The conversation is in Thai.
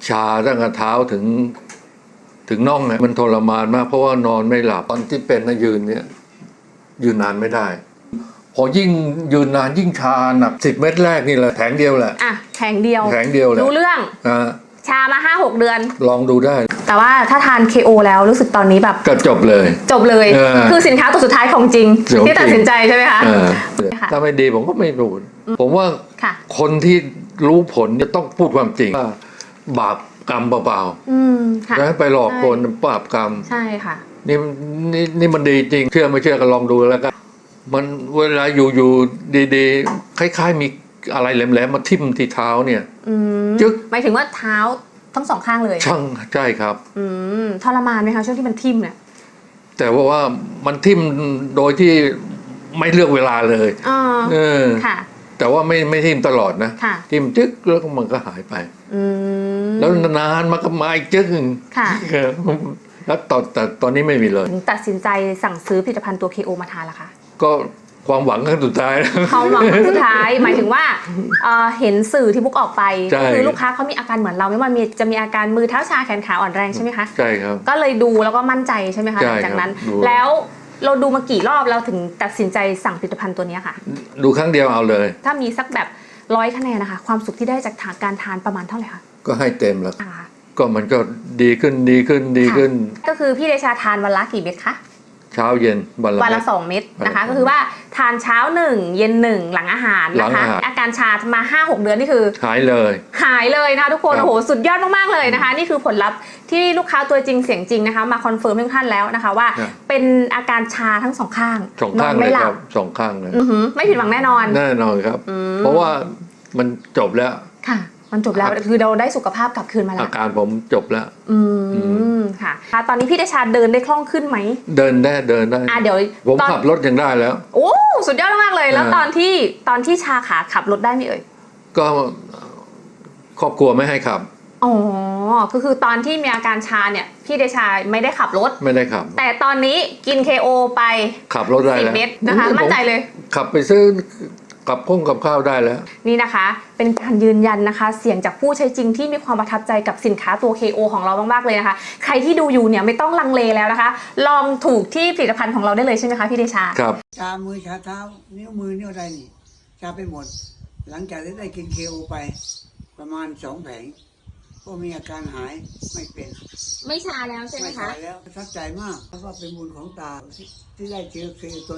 ชาตั้งแต่เท้าถึงน่องเนี่ยมันทรมานมากเพราะว่านอนไม่หลับตอนที่เป็นนะยืนเนี่ยยืนนานไม่ได้พอยิ่งยืนนานยิ่งชาหนัก10 เม็ดแรกนี่แหละแผงเดียวแหละแผงเดียวเลยรู้เรื่องชามา 5-6 เดือนลองดูได้แต่ว่าถ้าทาน KO แล้วรู้สึกตอนนี้แบบก็จบเลยคือสินค้าตัวสุดท้ายของจริงที่ตัดสินใจใช่ไหมคะถ้าไม่ดีผมก็ไม่พูดผมว่าคนที่รู้ผลจะต้องพูดความจริงว่าบาปกรรมเปล่าๆนะไปหลอกคนบาปกรรมใช่ค่ะนี่มันดีจริงเชื่อไม่เชื่อก็ลองดูแล้วกันมันเวลาอยู่ดีๆคล้ายๆมีอะไรแหลมๆมาทิ่มที่เท้าเนี่ยจึ๊กหมายถึงว่าเท้าทั้งสองข้างเลยใช่ครับทรมานไหมคะช่วงที่มันทิ่มเนี่ยแต่ว่ามันทิ่มโดยที่ไม่เลือกเวลาเลยค่ะแต่ว่าไม่ทิ่มตลอดนะทิ่มจึ๊กแล้วมันก็หายไปแล้วนานมันก็มาอีกจึ๊กแล้วตอนนี้ไม่มีเลยตัดสินใจสั่งซื้อผลิตภัณฑ์ตัว KO มาทานละคะก็ความหวังครั้งสุดท้ายความหวังครั้งสุดท้ายหมายถึงว่าเห็นสื่อที่บุ๊กออกไปคือลูกค้าเขามีอาการเหมือนเราไม่ว่าจะมีอาการมือเท้าชาแขนขาอ่อนแรงใช่ไหมคะใช่ครับก็เลยดูแล้วก็มั่นใจใช่ไหมคะหลังจากนั้นแล้วเราดูมากี่รอบเราถึงตัดสินใจสั่งผลิตภัณฑ์ตัวนี้ค่ะดูครั้งเดียวเอาเลยถ้ามีสักแบบ100 คะแนนนะคะความสุขที่ได้จากการทานประมาณเท่าไหร่คะก็ให้เต็มแล้วก็มันก็ดีขึ้นก็คือพี่เดชาทานวันละกี่เม็ดคะเช้าเย็นวันละ2 เม็ดนะคะก็คือว่าทานเช้า1เย็น1หลังอาหารนะคะอาการชามา 5-6 เดือนนี่คือหายเลยนะคะทุกคนโอ้โหสุดยอดมากๆเลยนะคะนี่คือผลลัพธ์ที่ลูกค้าตัวจริงเสียงจริงนะคะมาคอนเฟิร์มทุกท่านแล้วนะคะว่าเป็นอาการชาทั้ง2 ข้างนอนไม่หลับ2 ข้างเลยไม่ผิดหวังแน่นอนครับเพราะว่ามันจบแล้วค่ะมันจบแล้วคือเราได้สุขภาพกลับคืนมาแล้วอาการผมจบแล้วค่ะตอนนี้พี่เดชาเดินได้คล่องขึ้นไหมเดินได้เดี๋ยวผมขับรถยังได้แล้วโอ้สุดยอดมากเลยแล้วตอนที่ชาขาขับรถได้ไหมเอ่ยก็ครอบครัวไม่ให้ขับอ๋อคือตอนที่มีอาการชาเนี่ยพี่เดชาไม่ได้ขับรถไม่ได้ขับแต่ตอนนี้กิน KO ไปขับรถได้แล้ว10 เม็ดนะคะมั่นใจเลยขับไปซื้อกับข้าวได้แล้วนี่นะคะเป็นการยืนยันนะคะเสียงจากผู้ใช้จริงที่มีความประทับใจกับสินค้าตัว KO ของเรามากๆเลยนะคะใครที่ดูอยู่เนี่ยไม่ต้องลังเลแล้วนะคะลองถูกที่ผลิตภัณฑ์ของเราได้เลยใช่ไหมคะพี่เดชาครับชามือชาเท้านิ้วมือนิ้วใดนี่ชาไปหมดหลังจากที่ได้กิน KO ไปประมาณ2 แผงก็มีอาการหายไม่เป็นไม่ชาแล้วใช่ไหมคะไม่ชาแล้วประทับใจมากแล้วก็เป็นบุญของตาที่ได้เจอ KO ตัว